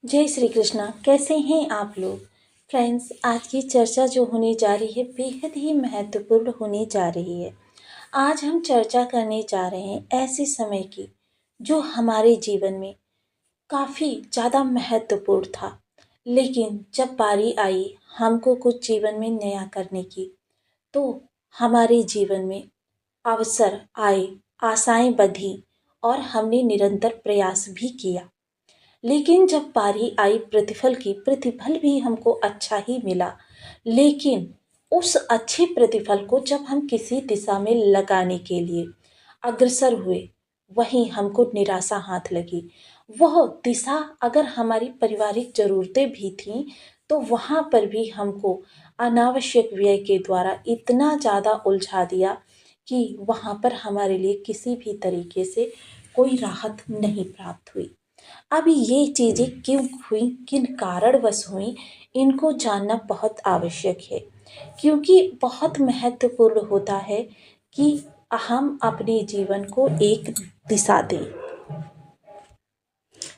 जय श्री कृष्णा। कैसे हैं आप लोग? फ्रेंड्स, आज की चर्चा जो होने जा रही है बेहद ही महत्वपूर्ण होने जा रही है। आज हम चर्चा करने जा रहे हैं ऐसे समय की जो हमारे जीवन में काफ़ी ज़्यादा महत्वपूर्ण था, लेकिन जब बारी आई हमको कुछ जीवन में नया करने की, तो हमारे जीवन में अवसर आए, आशाएं बंधी और हमने निरंतर प्रयास भी किया। लेकिन जब बारी आई प्रतिफल की, प्रतिफल भी हमको अच्छा ही मिला। लेकिन उस अच्छे प्रतिफल को जब हम किसी दिशा में लगाने के लिए अग्रसर हुए, वहीं हमको निराशा हाथ लगी। वह दिशा अगर हमारी पारिवारिक ज़रूरतें भी थीं, तो वहाँ पर भी हमको अनावश्यक व्यय के द्वारा इतना ज़्यादा उलझा दिया कि वहाँ पर हमारे लिए किसी भी तरीके से कोई राहत नहीं प्राप्त हुई। अब ये चीज़ें क्यों हुई, किन कारणवश हुई, इनको जानना बहुत आवश्यक है, क्योंकि बहुत महत्वपूर्ण होता है कि हम अपने जीवन को एक दिशा दें।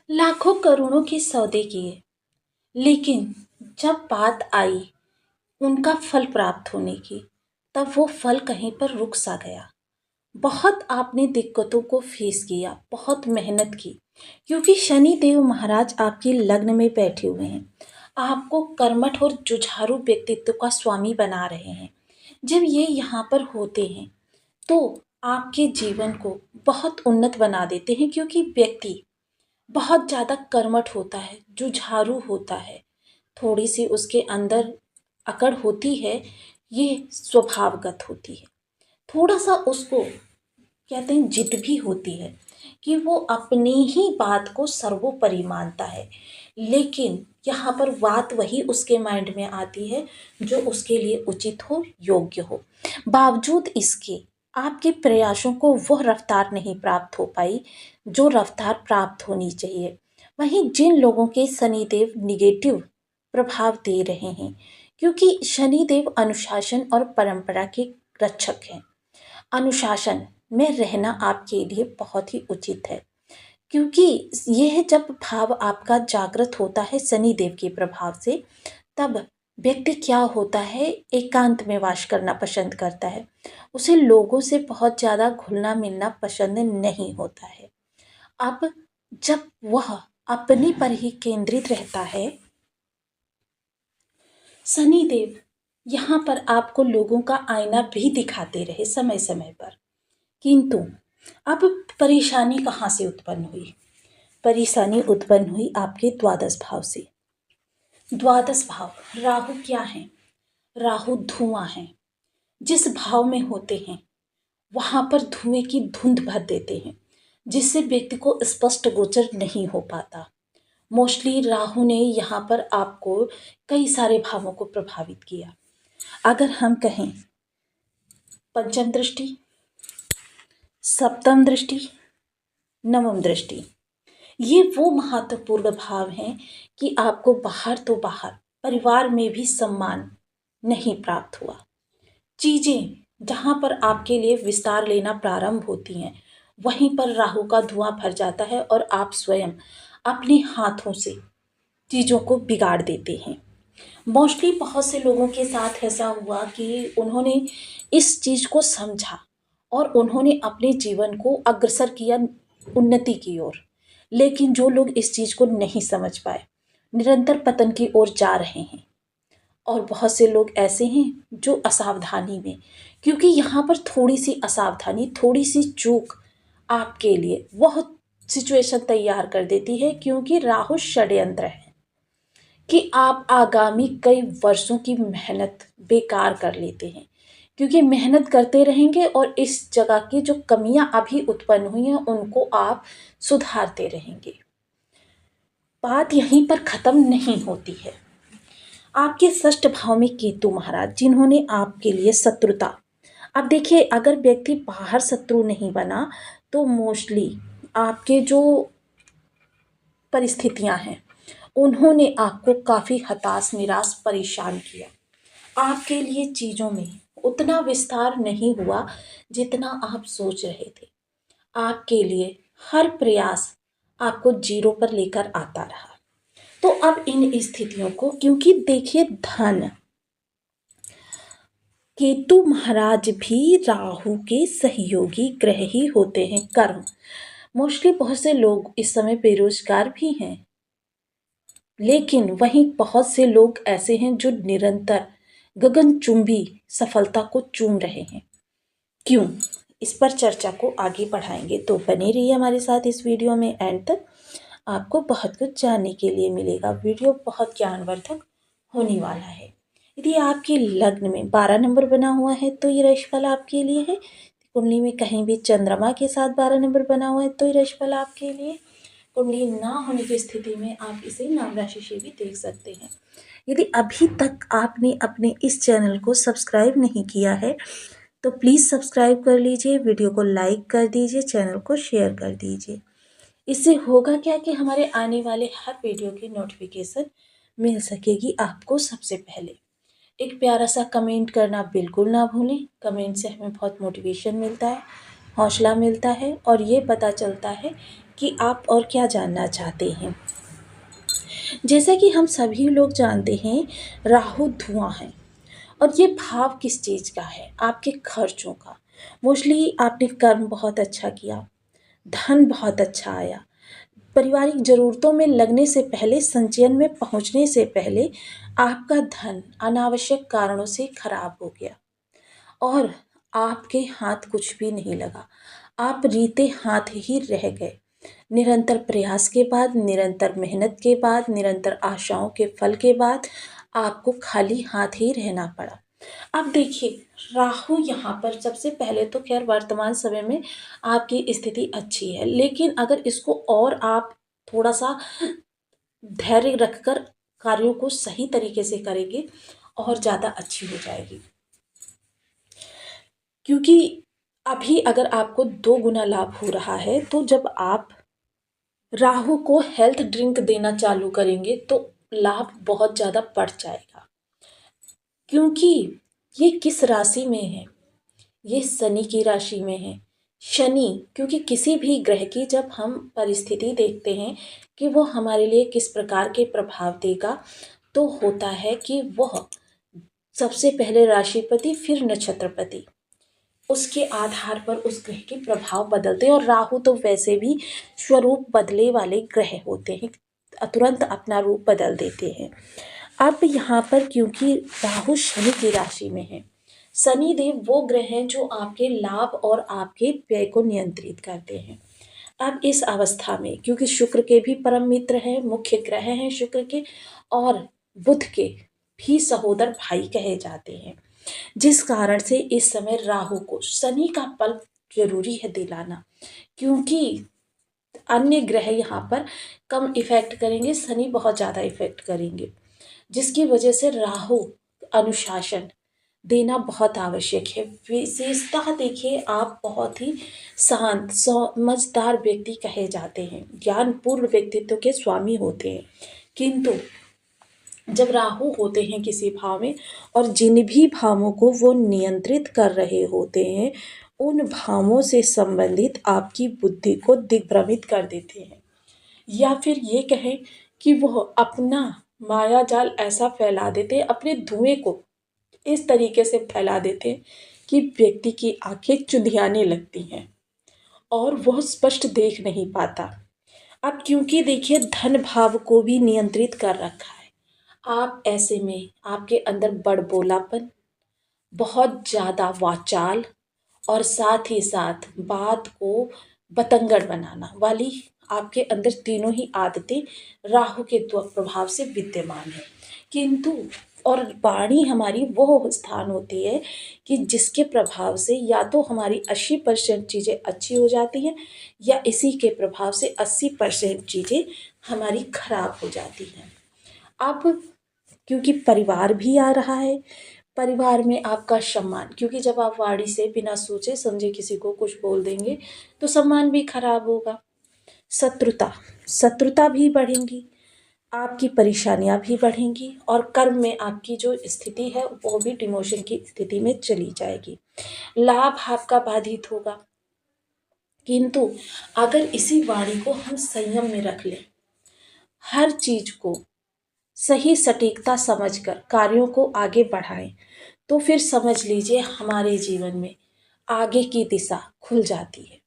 लाखों करोड़ों के सौदे किए, लेकिन जब बात आई उनका फल प्राप्त होने की, तब वो फल कहीं पर रुक सा गया। बहुत आपने दिक्कतों को फेस किया, बहुत मेहनत की, क्योंकि शनि देव महाराज आपके लग्न में बैठे हुए हैं, आपको कर्मठ और जुझारू व्यक्तित्व का स्वामी बना रहे हैं। जब ये यहाँ पर होते हैं तो आपके जीवन को बहुत उन्नत बना देते हैं, क्योंकि व्यक्ति बहुत ज़्यादा कर्मठ होता है, जुझारू होता है, थोड़ी सी उसके अंदर अकड़ होती है, ये स्वभावगत होती है। थोड़ा सा उसको कहते हैं जिद भी होती है कि वो अपनी ही बात को सर्वोपरि मानता है, लेकिन यहाँ पर बात वही उसके माइंड में आती है जो उसके लिए उचित हो, योग्य हो। बावजूद इसके आपके प्रयासों को वह रफ्तार नहीं प्राप्त हो पाई जो रफ्तार प्राप्त होनी चाहिए। वहीं जिन लोगों के शनिदेव निगेटिव प्रभाव दे रहे हैं, क्योंकि शनिदेव अनुशासन और परंपरा के रक्षक हैं, अनुशासन में रहना आपके लिए बहुत ही उचित है, क्योंकि यह जब भाव आपका जागृत होता है शनिदेव के प्रभाव से, तब व्यक्ति क्या होता है, एकांत में वास करना पसंद करता है। उसे लोगों से बहुत ज़्यादा घुलना मिलना पसंद नहीं होता है। अब जब वह अपने पर ही केंद्रित रहता है, शनिदेव यहाँ पर आपको लोगों का आईना भी दिखाते रहे समय समय पर, किंतु अब परेशानी कहाँ से उत्पन्न हुई? परेशानी उत्पन्न हुई आपके द्वादश भाव से। द्वादश भाव राहु क्या है? राहु धुआं है। जिस भाव में होते हैं वहाँ पर धुएं की धुंध भर देते हैं, जिससे व्यक्ति को स्पष्ट गोचर नहीं हो पाता। मोस्टली राहु ने यहाँ पर आपको कई सारे भावों को प्रभावित किया। अगर हम कहें पंचम दृष्टि, सप्तम दृष्टि, नवम दृष्टि, ये वो महत्वपूर्ण भाव हैं कि आपको बाहर तो बाहर परिवार में भी सम्मान नहीं प्राप्त हुआ। चीज़ें जहाँ पर आपके लिए विस्तार लेना प्रारंभ होती हैं, वहीं पर राहु का धुआं भर जाता है और आप स्वयं अपने हाथों से चीज़ों को बिगाड़ देते हैं। मोस्टली बहुत से लोगों के साथ ऐसा हुआ कि उन्होंने इस चीज़ को समझा और उन्होंने अपने जीवन को अग्रसर किया उन्नति की ओर, लेकिन जो लोग इस चीज़ को नहीं समझ पाए, निरंतर पतन की ओर जा रहे हैं। और बहुत से लोग ऐसे हैं जो असावधानी में, क्योंकि यहाँ पर थोड़ी सी असावधानी, थोड़ी सी चूक आपके लिए वह सिचुएशन तैयार कर देती है, क्योंकि राहु षड्यंत्र है कि आप आगामी कई वर्षों की मेहनत बेकार कर लेते हैं, क्योंकि मेहनत करते रहेंगे और इस जगह की जो कमियां अभी उत्पन्न हुई हैं उनको आप सुधारते रहेंगे। बात यहीं पर खत्म नहीं होती है। आपके षष्ठ भाव में केतु महाराज, जिन्होंने आपके लिए शत्रुता, अब देखिए अगर व्यक्ति बाहर शत्रु नहीं बना तो मोस्टली आपके जो परिस्थितियां हैं उन्होंने आपको काफ़ी हताश, निराश, परेशान किया। आपके लिए चीज़ों में उतना विस्तार नहीं हुआ जितना आप सोच रहे थे। आपके लिए हर प्रयास आपको जीरो पर लेकर आता रहा। तो अब इन स्थितियों को, क्योंकि देखिए धन, केतु महाराज भी राहु के सहयोगी ग्रह ही होते हैं। कर्म, मोस्टली बहुत से लोग इस समय बेरोजगार भी हैं, लेकिन वहीं बहुत से लोग ऐसे हैं जो निरंतर गगनचुंबी सफलता को चूम रहे हैं। क्यों? इस पर चर्चा को आगे बढ़ाएंगे, तो बने रहिए हमारे साथ इस वीडियो में एंड तक। आपको बहुत कुछ जानने के लिए मिलेगा। वीडियो बहुत ज्ञानवर्धक होने वाला है। यदि आपके लग्न में 12 नंबर बना हुआ है तो ये राशिफल आपके लिए है। कुंडली में कहीं भी चंद्रमा के साथ 12 नंबर बना हुआ है तो ये राशिफल आपके लिए। कुंडली ना होने की स्थिति में आप इसे नाम राशि से भी देख सकते हैं। यदि अभी तक आपने अपने इस चैनल को सब्सक्राइब नहीं किया है तो प्लीज़ सब्सक्राइब कर लीजिए, वीडियो को लाइक कर दीजिए, चैनल को शेयर कर दीजिए। इससे होगा क्या कि हमारे आने वाले हर वीडियो की नोटिफिकेशन मिल सकेगी आपको सबसे पहले। एक प्यारा सा कमेंट करना बिल्कुल ना भूलें। कमेंट से हमें बहुत मोटिवेशन मिलता है, हौसला मिलता है और ये पता चलता है कि आप और क्या जानना चाहते हैं। जैसा कि हम सभी लोग जानते हैं, राहु धुआं है और ये भाव किस चीज़ का है? आपके खर्चों का। मोस्टली आपने कर्म बहुत अच्छा किया, धन बहुत अच्छा आया, पारिवारिक ज़रूरतों में लगने से पहले, संचयन में पहुंचने से पहले आपका धन अनावश्यक कारणों से खराब हो गया और आपके हाथ कुछ भी नहीं लगा। आप रीते हाथ ही रह गए। निरंतर प्रयास के बाद, निरंतर मेहनत के बाद, निरंतर आशाओं के फल के बाद आपको खाली हाथ ही रहना पड़ा। अब देखिए, राहु यहाँ पर सबसे पहले तो खैर वर्तमान समय में आपकी स्थिति अच्छी है, लेकिन अगर इसको और आप थोड़ा सा धैर्य रखकर कार्यों को सही तरीके से करेंगे और ज़्यादा अच्छी हो जाएगी। क्योंकि अभी अगर आपको 2 गुना लाभ हो रहा है, तो जब आप राहु को हेल्थ ड्रिंक देना चालू करेंगे तो लाभ बहुत ज़्यादा बढ़ जाएगा। क्योंकि ये किस राशि में है? ये शनि की राशि में है। शनि, क्योंकि किसी भी ग्रह की जब हम परिस्थिति देखते हैं कि वो हमारे लिए किस प्रकार के प्रभाव देगा, तो होता है कि वह सबसे पहले राशिपति फिर नक्षत्रपति, उसके आधार पर उस ग्रह के प्रभाव बदलते हैं। और राहु तो वैसे भी स्वरूप बदले वाले ग्रह होते हैं, तुरंत अपना रूप बदल देते हैं। अब यहाँ पर क्योंकि राहु शनि की राशि में है, शनि देव वो ग्रह हैं जो आपके लाभ और आपके व्यय को नियंत्रित करते हैं। अब इस अवस्था में क्योंकि शुक्र के भी परम मित्र हैं, मुख्य ग्रह हैं शुक्र के, और बुध के भी सहोदर भाई कहे जाते हैं, जिस कारण से इस समय राहु को शनि का बल जरूरी है दिलाना। क्योंकि अन्य ग्रह यहाँ पर कम इफेक्ट करेंगे, शनि बहुत ज़्यादा इफेक्ट करेंगे, जिसकी वजह से राहु अनुशासन देना बहुत आवश्यक है। विशेषतः देखिए, आप बहुत ही शांत समझदार व्यक्ति कहे जाते हैं, ज्ञानपूर्ण व्यक्तित्व के स्वामी होते हैं, किंतु जब राहु होते हैं किसी भाव में और जिन भी भावों को वो नियंत्रित कर रहे होते हैं, उन भावों से संबंधित आपकी बुद्धि को दिग्भ्रमित कर देते हैं, या फिर ये कहें कि वह अपना माया जाल ऐसा फैला देते हैं, अपने धुएं को इस तरीके से फैला देते हैं कि व्यक्ति की आंखें चुंधियाने लगती हैं और वह स्पष्ट देख नहीं पाता। अब क्योंकि देखिए धन भाव को भी नियंत्रित कर रखा है, आप ऐसे में आपके अंदर बड़बोलापन, बहुत ज़्यादा वाचाल और साथ ही साथ बात को बतंगड़ बनाना वाली आपके अंदर तीनों ही आदतें राहु के प्रभाव से विद्यमान है। किंतु और वाणी हमारी वो स्थान होती है कि जिसके प्रभाव से या तो हमारी 80% चीज़ें अच्छी हो जाती हैं या इसी के प्रभाव से 80% चीज़ें हमारी खराब हो जाती हैं। अब क्योंकि परिवार भी आ रहा है, परिवार में आपका सम्मान, क्योंकि जब आप वाणी से बिना सोचे समझे किसी को कुछ बोल देंगे तो सम्मान भी खराब होगा। शत्रुता भी बढ़ेंगी, आपकी परेशानियां भी बढ़ेंगी और कर्म में आपकी जो स्थिति है वो भी डिमोशन की स्थिति में चली जाएगी। लाभ आपका बाधित होगा। किंतु अगर इसी वाणी को हम संयम में रख लें, हर चीज को सही सटीकता समझकर कार्यों को आगे बढ़ाएं, तो फिर समझ लीजिए हमारे जीवन में आगे की दिशा खुल जाती है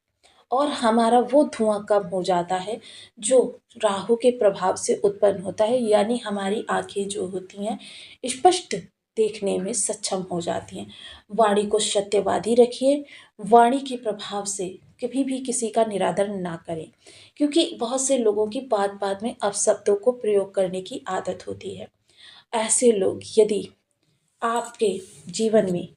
और हमारा वो धुआं कम हो जाता है जो राहु के प्रभाव से उत्पन्न होता है, यानी हमारी आंखें जो होती हैं स्पष्ट देखने में सक्षम हो जाती हैं। वाणी को सत्यवादी रखिए, वाणी के प्रभाव से कभी भी किसी का निरादर ना करें, क्योंकि बहुत से लोगों की बात बात में अपशब्दों को प्रयोग करने की आदत होती है। ऐसे लोग यदि आपके जीवन में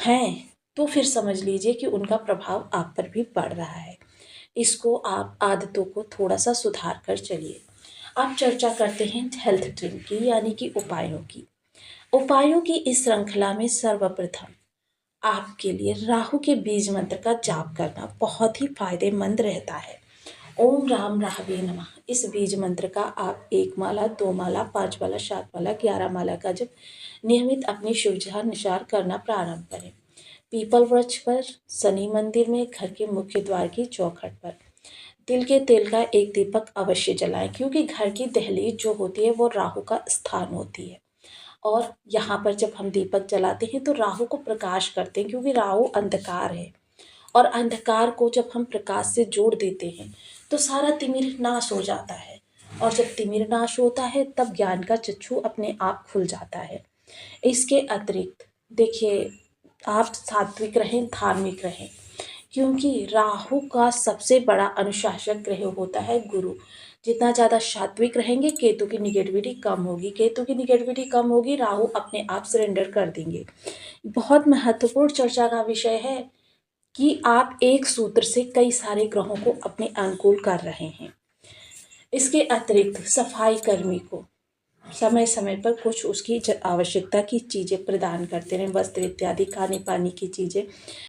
हैं, तो फिर समझ लीजिए कि उनका प्रभाव आप पर भी पड़ रहा है। इसको आप आदतों को थोड़ा-सा सुधार कर चलिए। अब चर्चा करते हैं हेल्थ ड्रिंक की, यानी कि उपायों की। उपायों की इस श्रृंखला में सर्वप्रथम आपके लिए राहु के बीज मंत्र का जाप करना बहुत ही फायदेमंद रहता है। ओम राम राहवे नमः, इस बीज मंत्र का आप 1 माला, 2 माला, 5 माला, 7 माला, 11 माला का जप नियमित अपनी शुभचार करना प्रारंभ करें। पीपल वृक्ष पर, शनि मंदिर में, घर के मुख्य द्वार की चौखट पर तिल के तेल का एक दीपक अवश्य जलाएं, क्योंकि घर की दहलीज जो होती है वो राहु का स्थान होती है। और यहाँ पर जब हम दीपक जलाते हैं तो राहु को प्रकाश करते हैं, क्योंकि राहु अंधकार है और अंधकार को जब हम प्रकाश से जोड़ देते हैं तो सारा तिमिर नाश हो जाता है। और जब तिमिर नाश होता है तब ज्ञान का चक्षु अपने आप खुल जाता है। इसके अतिरिक्त देखिए, आप सात्विक रहें, धार्मिक रहें, क्योंकि राहु का सबसे बड़ा अनुशासक ग्रह होता है गुरु। जितना ज़्यादा सात्विक रहेंगे, केतु की निगेटिविटी कम होगी, केतु की निगेटिविटी कम होगी, राहु अपने आप सरेंडर कर देंगे। बहुत महत्वपूर्ण चर्चा का विषय है कि आप एक सूत्र से कई सारे ग्रहों को अपने अनुकूल कर रहे हैं। इसके अतिरिक्त सफाई कर्मी को समय समय पर कुछ उसकी आवश्यकता की चीज़ें प्रदान करते रहें, वस्त्र इत्यादि खाने पानी की चीज़ें